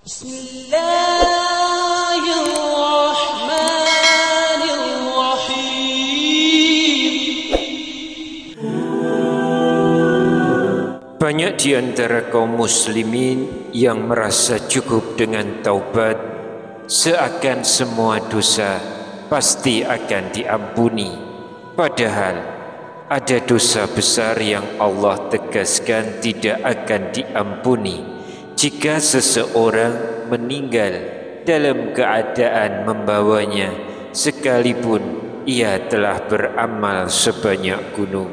Bismillahirrahmanirrahim. Banyak di antara kaum muslimin yang merasa cukup dengan taubat, seakan semua dosa pasti akan diampuni. Padahal ada dosa besar yang Allah tegaskan tidak akan diampuni jika seseorang meninggal dalam keadaan membawanya, sekalipun ia telah beramal sebanyak gunung.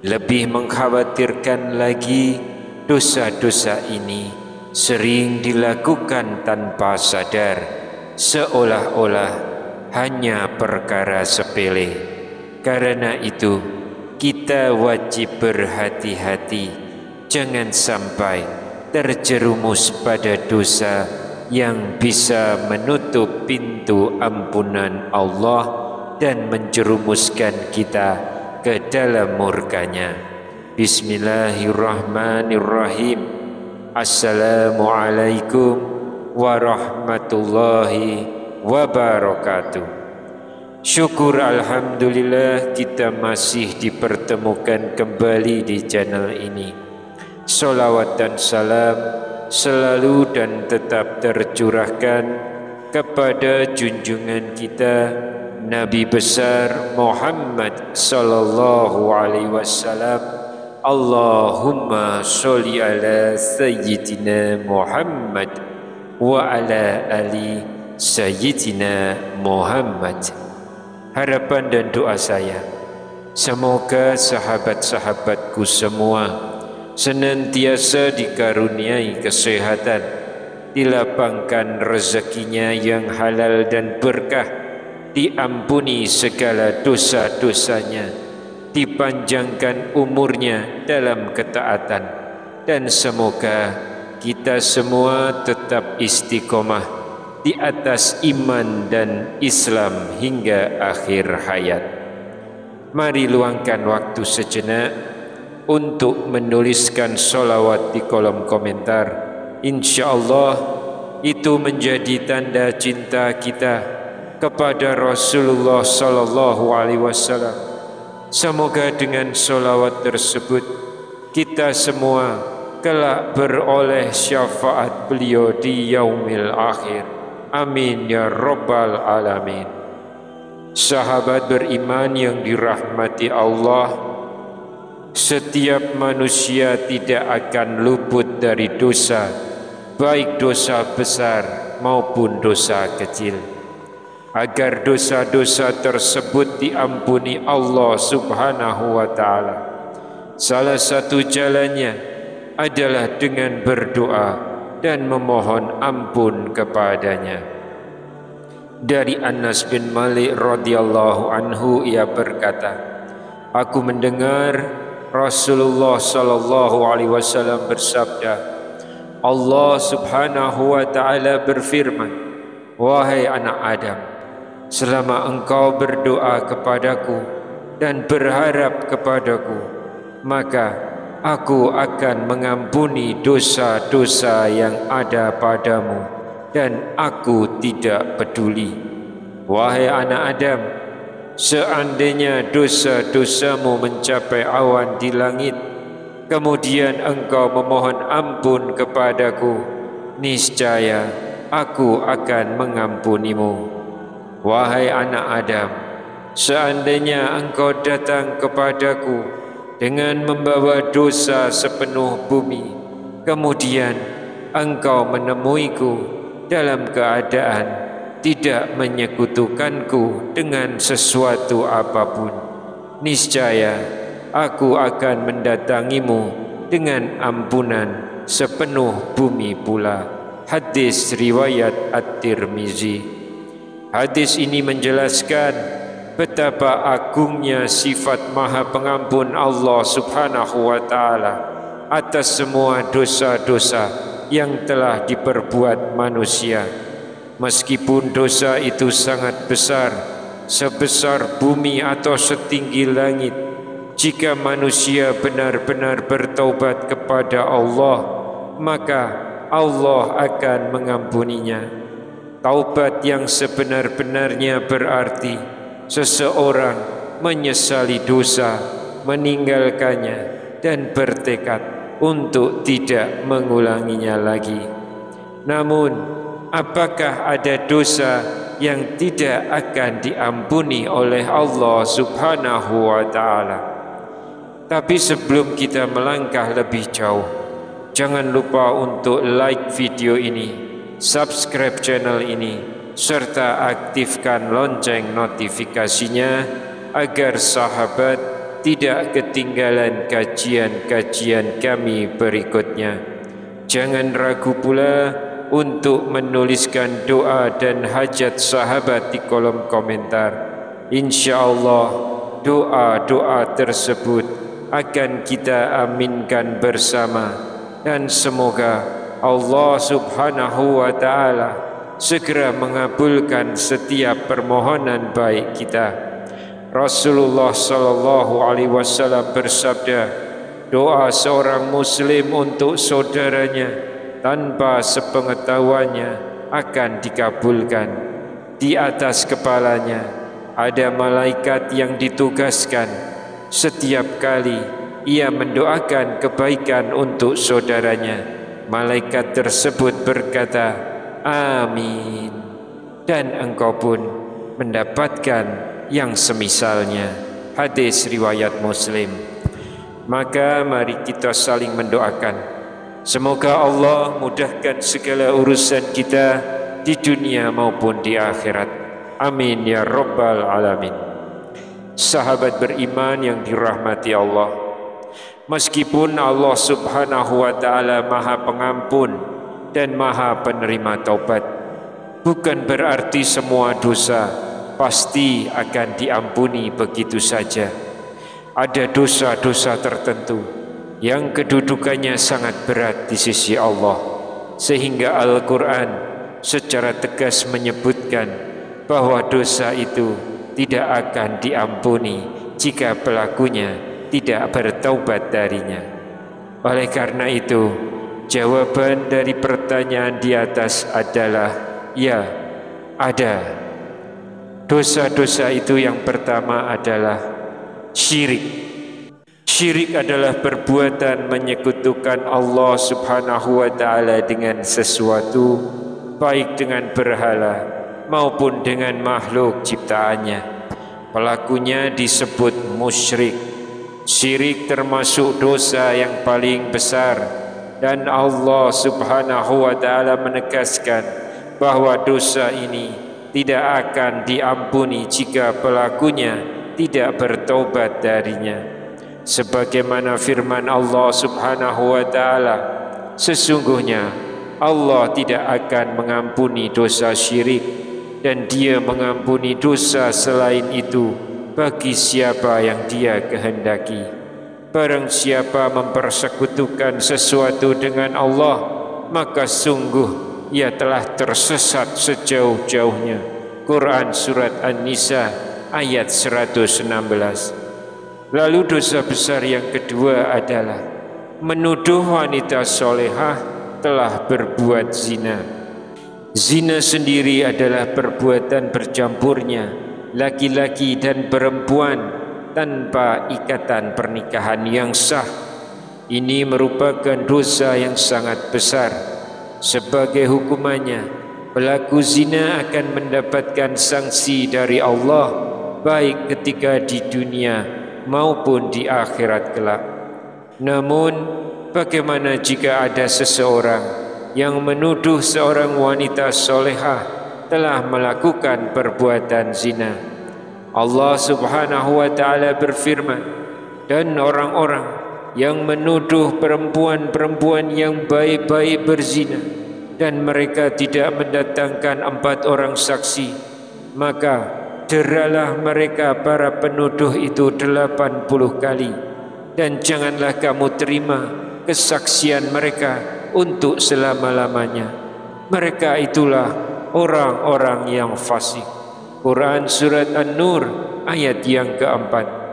Lebih mengkhawatirkan lagi, dosa-dosa ini sering dilakukan tanpa sadar, seolah-olah hanya perkara sepele. Karena itu, kita wajib berhati-hati, jangan sampai terjerumus pada dosa yang bisa menutup pintu ampunan Allah dan menjerumuskan kita ke dalam murkanya. Bismillahirrahmanirrahim. Assalamualaikum warahmatullahi wabarakatuh. Syukur alhamdulillah kita masih dipertemukan kembali di channel ini. Salawat dan salam selalu dan tetap tercurahkan kepada junjungan kita Nabi besar Muhammad sallallahu alaihi wasallam. Allahumma sholli ala sayyidina Muhammad wa ala ali sayyidina Muhammad. Harapan dan doa saya, semoga sahabat-sahabatku semua senantiasa dikaruniai kesehatan, dilapangkan rezekinya yang halal dan berkah, diampuni segala dosa-dosanya, dipanjangkan umurnya dalam ketaatan, dan semoga kita semua tetap istiqomah di atas iman dan Islam hingga akhir hayat. Mari luangkan waktu sejenak untuk menuliskan salawat di kolom komentar. InsyaAllah itu menjadi tanda cinta kita kepada Rasulullah sallallahu alaihi wasallam. Semoga dengan salawat tersebut kita semua kelak beroleh syafaat beliau di yaumil akhir. Amin ya rabbal alamin. Sahabat beriman yang dirahmati Allah, setiap manusia tidak akan luput dari dosa, baik dosa besar maupun dosa kecil. Agar dosa-dosa tersebut diampuni Allah subhanahu wa ta'ala, salah satu jalannya adalah dengan berdoa dan memohon ampun kepadanya. Dari Anas bin Malik radhiyallahu anhu, ia berkata, aku mendengar Rasulullah sallallahu alaihi wasallam bersabda, Allah subhanahu wa ta'ala berfirman, wahai anak Adam, selama engkau berdoa kepadaku dan berharap kepadaku, maka aku akan mengampuni dosa-dosa yang ada padamu dan aku tidak peduli. Wahai anak Adam, seandainya dosa-dosamu mencapai awan di langit, kemudian engkau memohon ampun kepadaku, niscaya aku akan mengampunimu. Wahai anak Adam, seandainya engkau datang kepadaku dengan membawa dosa sepenuh bumi, kemudian engkau menemuiku dalam keadaan tidak menyekutukanku dengan sesuatu apapun, niscaya aku akan mendatangimu dengan ampunan sepenuh bumi pula. Hadis riwayat At-Tirmizi. Hadis ini menjelaskan betapa agungnya sifat Maha Pengampun Allah subhanahu wa ta'ala atas semua dosa-dosa yang telah diperbuat manusia. Meskipun dosa itu sangat besar, sebesar bumi atau setinggi langit, jika manusia benar-benar bertaubat kepada Allah, maka Allah akan mengampuninya. Taubat yang sebenar-benarnya berarti seseorang menyesali dosa, meninggalkannya, dan bertekad untuk tidak mengulanginya lagi. Namun, apakah ada dosa yang tidak akan diampuni oleh Allah Subhanahu wa Ta'ala? Tapi sebelum kita melangkah lebih jauh, jangan lupa untuk like video ini, subscribe channel ini, serta aktifkan lonceng notifikasinya agar sahabat tidak ketinggalan kajian-kajian kami berikutnya. Jangan ragu pula untuk menuliskan doa dan hajat sahabat di kolom komentar. InsyaAllah doa-doa tersebut akan kita aminkan bersama, dan semoga Allah Subhanahu wa Ta'ala segera mengabulkan setiap permohonan baik kita. Rasulullah sallallahu alaihi wasallam bersabda, doa seorang muslim untuk saudaranya tanpa sepengetahuannya akan dikabulkan. Di atas kepalanya ada malaikat yang ditugaskan setiap kali ia mendoakan kebaikan untuk saudaranya. Malaikat tersebut berkata, amin, dan engkau pun mendapatkan yang semisalnya. Hadis riwayat Muslim. Maka mari kita saling mendoakan, semoga Allah mudahkan segala urusan kita di dunia maupun di akhirat. Amin ya rabbal alamin. Sahabat beriman yang dirahmati Allah, meskipun Allah Subhanahu wa Ta'ala Maha Pengampun dan Maha Penerima Taubat, bukan berarti semua dosa pasti akan diampuni begitu saja. Ada dosa-dosa tertentu yang kedudukannya sangat berat di sisi Allah, sehingga Al-Quran secara tegas menyebutkan bahwa dosa itu tidak akan diampuni jika pelakunya tidak bertaubat darinya. Oleh karena itu, jawaban dari pertanyaan di atas adalah ya, ada. Dosa-dosa itu yang pertama adalah syirik. Syirik adalah perbuatan menyekutukan Allah Subhanahu wa Ta'ala dengan sesuatu, baik dengan berhala maupun dengan makhluk ciptaannya. Pelakunya disebut musyrik. Syirik termasuk dosa yang paling besar, dan Allah Subhanahu wa Ta'ala menegaskan bahwa dosa ini tidak akan diampuni jika pelakunya tidak bertaubat darinya. Sebagaimana firman Allah Subhanahu wa Ta'ala, sesungguhnya Allah tidak akan mengampuni dosa syirik, dan Dia mengampuni dosa selain itu bagi siapa yang Dia kehendaki. Barang siapa mempersekutukan sesuatu dengan Allah, maka sungguh ia telah tersesat sejauh-jauhnya. Quran Surat An-Nisa ayat 116. Lalu dosa besar yang kedua adalah menuduh wanita solehah telah berbuat zina. Zina sendiri adalah perbuatan bercampurnya laki-laki dan perempuan tanpa ikatan pernikahan yang sah. Ini merupakan dosa yang sangat besar. Sebagai hukumannya, pelaku zina akan mendapatkan sanksi dari Allah, baik ketika di dunia maupun di akhirat kelak. Namun, bagaimana jika ada seseorang yang menuduh seorang wanita solehah telah melakukan perbuatan zina? Allah Subhanahu wa Ta'ala berfirman, dan orang-orang yang menuduh perempuan-perempuan yang baik-baik berzina dan mereka tidak mendatangkan 4 orang saksi, maka deralah mereka para penuduh itu 80 kali, dan janganlah kamu terima kesaksian mereka untuk selama-lamanya. Mereka itulah orang-orang yang fasik. Quran Surat An-Nur ayat yang keempat.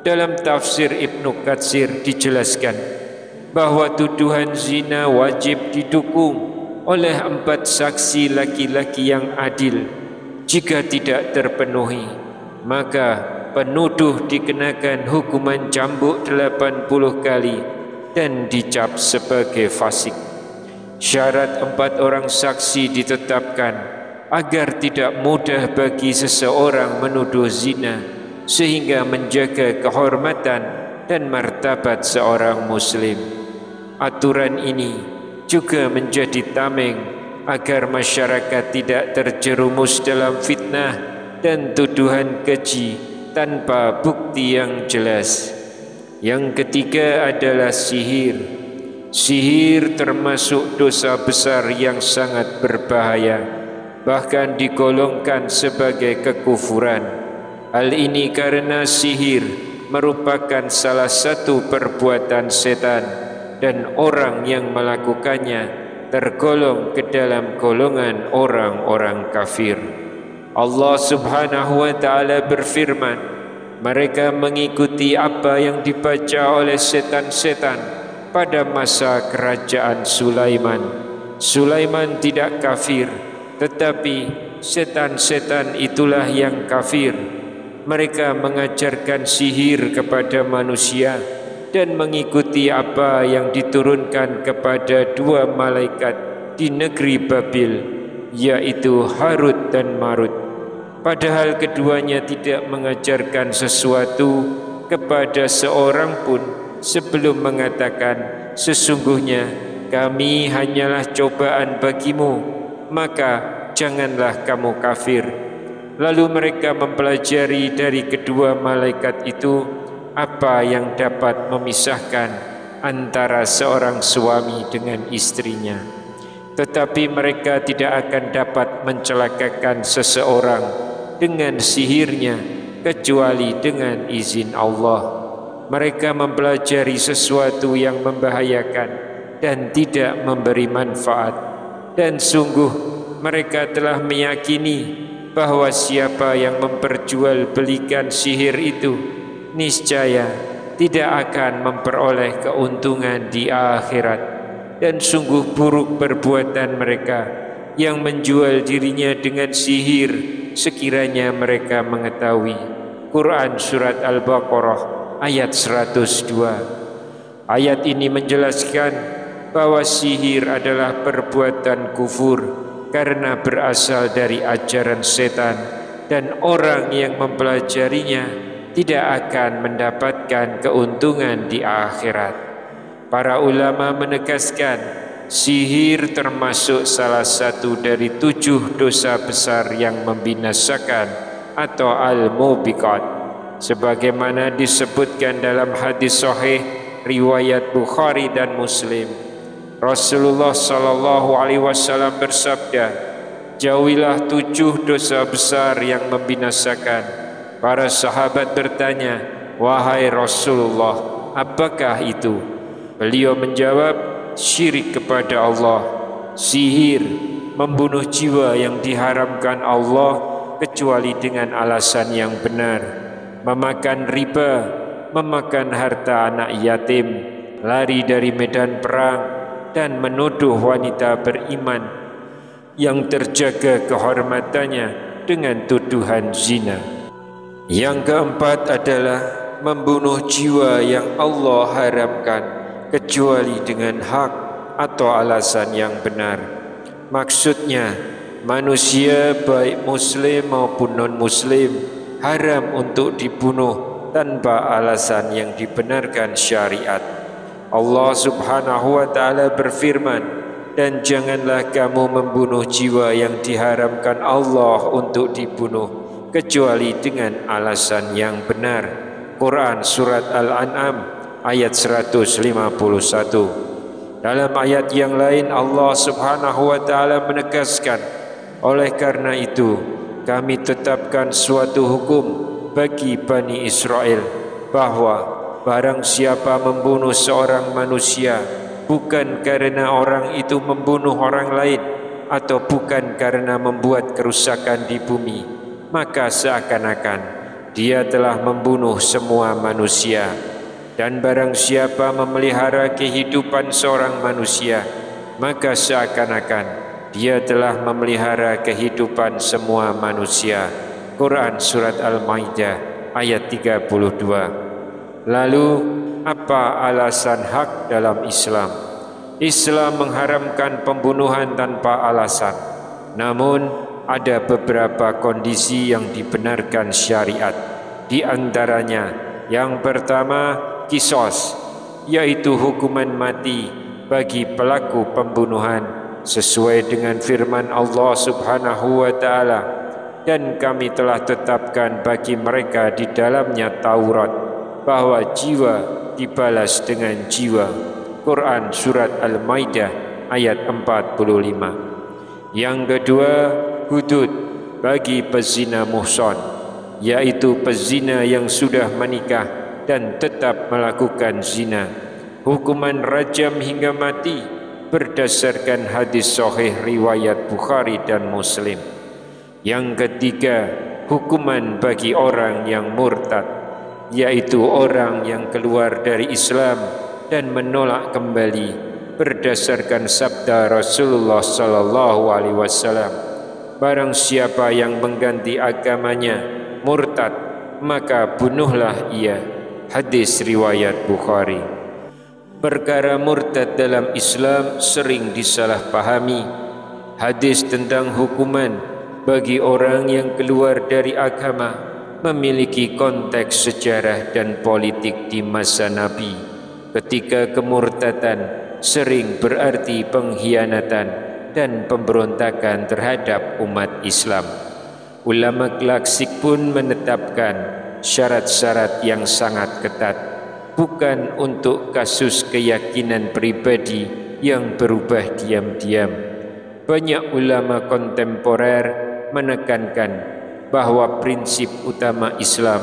Dalam tafsir Ibnu Katsir dijelaskan bahwa tuduhan zina wajib didukung oleh 4 saksi laki-laki yang adil. Jika tidak terpenuhi, maka penuduh dikenakan hukuman cambuk 80 kali dan dicap sebagai fasik. Syarat 4 orang saksi ditetapkan agar tidak mudah bagi seseorang menuduh zina, sehingga menjaga kehormatan dan martabat seorang muslim. Aturan ini juga menjadi tameng agar masyarakat tidak terjerumus dalam fitnah dan tuduhan keji tanpa bukti yang jelas. Yang ketiga adalah sihir. Sihir termasuk dosa besar yang sangat berbahaya, bahkan digolongkan sebagai kekufuran. Hal ini karena sihir merupakan salah satu perbuatan setan, dan orang yang melakukannya tergolong ke dalam golongan orang-orang kafir. Allah Subhanahu wa ta'ala berfirman, mereka mengikuti apa yang dibaca oleh setan-setan pada masa kerajaan Sulaiman. Sulaiman tidak kafir, tetapi setan-setan itulah yang kafir. Mereka mengajarkan sihir kepada manusia dan mengikuti apa yang diturunkan kepada 2 malaikat di negeri Babil, yaitu Harut dan Marut. Padahal keduanya tidak mengajarkan sesuatu kepada seorang pun sebelum mengatakan, sesungguhnya kami hanyalah cobaan bagimu, maka janganlah kamu kafir. Lalu mereka mempelajari dari kedua malaikat itu apa yang dapat memisahkan antara seorang suami dengan istrinya. Tetapi mereka tidak akan dapat mencelakakan seseorang dengan sihirnya kecuali dengan izin Allah. Mereka mempelajari sesuatu yang membahayakan dan tidak memberi manfaat, dan sungguh mereka telah meyakini bahwa siapa yang memperjualbelikan sihir itu niscaya tidak akan memperoleh keuntungan di akhirat, dan sungguh buruk perbuatan mereka yang menjual dirinya dengan sihir sekiranya mereka mengetahui. Quran Surat Al-Baqarah ayat 102. Ayat ini menjelaskan bahwa sihir adalah perbuatan kufur karena berasal dari ajaran setan, dan orang yang mempelajarinya tidak akan mendapatkan keuntungan di akhirat. Para ulama menegaskan sihir termasuk salah satu dari 7 dosa besar yang membinasakan atau al-mubiqat, sebagaimana disebutkan dalam hadis sahih riwayat Bukhari dan Muslim. Rasulullah sallallahu alaihi wasallam bersabda, jauhilah 7 dosa besar yang membinasakan. Para sahabat bertanya, wahai Rasulullah, apakah itu? Beliau menjawab, syirik kepada Allah, sihir, membunuh jiwa yang diharamkan Allah kecuali dengan alasan yang benar, memakan riba, memakan harta anak yatim, lari dari medan perang, dan menuduh wanita beriman yang terjaga kehormatannya dengan tuduhan zina. Yang keempat adalah membunuh jiwa yang Allah haramkan kecuali dengan hak atau alasan yang benar. Maksudnya, manusia baik muslim maupun non-muslim haram untuk dibunuh tanpa alasan yang dibenarkan syariat. Allah Subhanahu wa ta'ala berfirman, dan janganlah kamu membunuh jiwa yang diharamkan Allah untuk dibunuh kecuali dengan alasan yang benar. Quran Surat Al-An'am ayat 151. Dalam ayat yang lain Allah Subhanahu wa ta'ala menegaskan, oleh karena itu kami tetapkan suatu hukum bagi Bani Israel, bahwa barang siapa membunuh seorang manusia bukan karena orang itu membunuh orang lain, atau bukan karena membuat kerusakan di bumi, maka seakan-akan dia telah membunuh semua manusia. Dan barang siapa memelihara kehidupan seorang manusia, maka seakan-akan dia telah memelihara kehidupan semua manusia. Quran Surat Al-Maidah ayat 32. Lalu apa alasan hak dalam Islam? Islam mengharamkan pembunuhan tanpa alasan. Namun ada beberapa kondisi yang dibenarkan syariat. Di antaranya yang pertama, qisas, yaitu hukuman mati bagi pelaku pembunuhan sesuai dengan firman Allah Subhanahu wa taala, dan kami telah tetapkan bagi mereka di dalamnya Taurat bahwa jiwa dibalas dengan jiwa. Quran Surat Al-Maidah ayat 45. Yang kedua, hudud bagi pezina muhsan, yaitu pezina yang sudah menikah dan tetap melakukan zina, hukuman rajam hingga mati berdasarkan hadis sahih riwayat Bukhari dan Muslim. Yang ketiga, hukuman bagi orang yang murtad, yaitu orang yang keluar dari Islam dan menolak kembali berdasarkan sabda Rasulullah sallallahu alaihi wasallam, barang siapa yang mengganti agamanya murtad, maka bunuhlah ia. Hadis riwayat Bukhari. Perkara murtad dalam Islam sering disalahpahami. Hadis tentang hukuman bagi orang yang keluar dari agama memiliki konteks sejarah dan politik di masa Nabi, ketika kemurtadan sering berarti pengkhianatan dan pemberontakan terhadap umat Islam. Ulama klasik pun menetapkan syarat-syarat yang sangat ketat, bukan untuk kasus keyakinan pribadi yang berubah diam-diam. Banyak ulama kontemporer menekankan bahwa prinsip utama Islam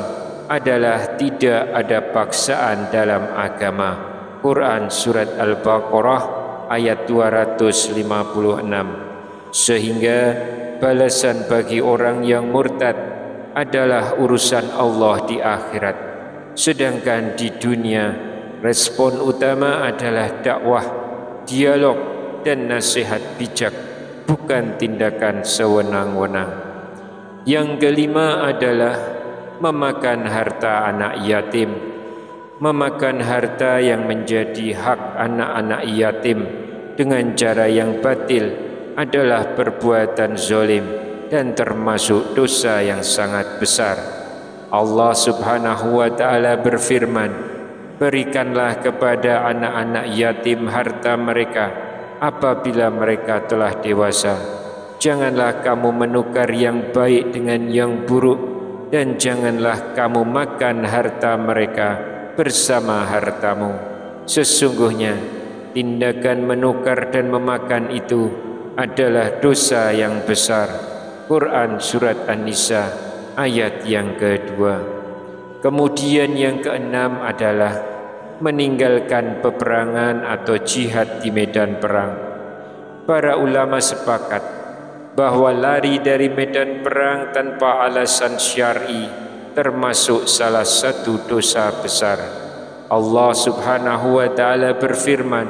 adalah tidak ada paksaan dalam agama. Quran Surat Al-Baqarah ayat 256. Sehingga balasan bagi orang yang murtad adalah urusan Allah di akhirat. Sedangkan di dunia, respon utama adalah dakwah, dialog, dan nasihat bijak, bukan tindakan sewenang-wenang. Yang kelima adalah memakan harta anak yatim. Memakan harta yang menjadi hak anak-anak yatim dengan cara yang batil adalah perbuatan zalim dan termasuk dosa yang sangat besar. Allah Subhanahu wa taala berfirman, "Berikanlah kepada anak-anak yatim harta mereka apabila mereka telah dewasa. Janganlah kamu menukar yang baik dengan yang buruk, dan janganlah kamu makan harta mereka bersama hartamu. Sesungguhnya tindakan menukar dan memakan itu adalah dosa yang besar." Quran Surat An-Nisa ayat yang kedua. Kemudian yang keenam adalah meninggalkan peperangan atau jihad di medan perang. Para ulama sepakat bahwa lari dari medan perang tanpa alasan syar'i termasuk salah satu dosa besar. Allah Subhanahu wa taala berfirman,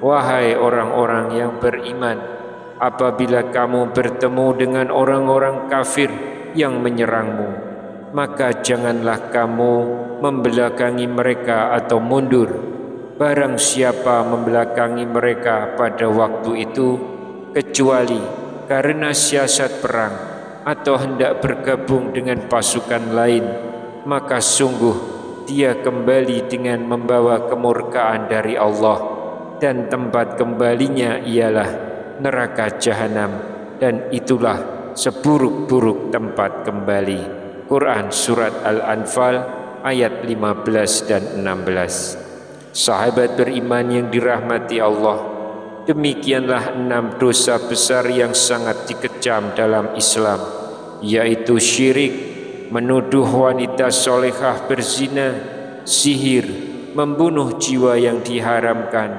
"Wahai orang-orang yang beriman, apabila kamu bertemu dengan orang-orang kafir yang menyerangmu, maka janganlah kamu membelakangi mereka atau mundur. Barang siapa membelakangi mereka pada waktu itu, kecuali karena siasat perang atau hendak bergabung dengan pasukan lain, maka sungguh dia kembali dengan membawa kemurkaan dari Allah, dan tempat kembalinya ialah neraka jahanam, dan itulah seburuk-buruk tempat kembali." Quran Surat Al-Anfal ayat 15 dan 16. Sahabat beriman yang dirahmati Allah, demikianlah 6 dosa besar yang sangat dikecam dalam Islam, yaitu syirik, menuduh wanita solehah berzina, sihir, membunuh jiwa yang diharamkan,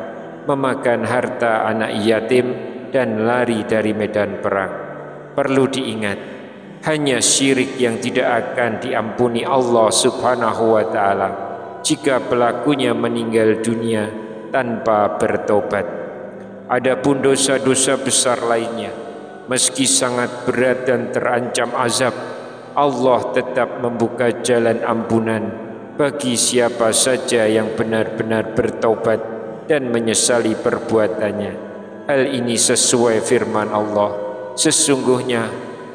memakan harta anak yatim, dan lari dari medan perang. Perlu diingat, hanya syirik yang tidak akan diampuni Allah Subhanahu wa taala. jika pelakunya meninggal dunia tanpa bertobat. Adapun dosa-dosa besar lainnya, meski sangat berat dan terancam azab, Allah tetap membuka jalan ampunan bagi siapa saja yang benar-benar bertobat dan menyesali perbuatannya. Hal ini sesuai firman Allah, sesungguhnya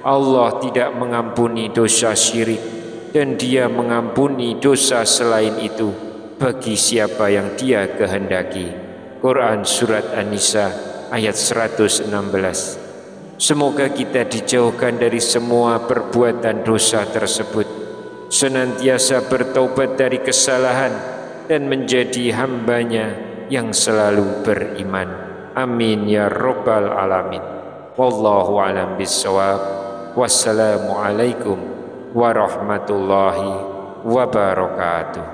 Allah tidak mengampuni dosa syirik dan Dia mengampuni dosa selain itu bagi siapa yang Dia kehendaki. Quran Surat An-Nisa ayat 116. Semoga kita dijauhkan dari semua perbuatan dosa tersebut, senantiasa bertaubat dari kesalahan dan menjadi hambanya yang selalu beriman. Amin ya rabbal alamin. Wallahu a'lam bishawab. Wassalamualaikum warahmatullahi wabarakatuh.